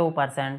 2%۔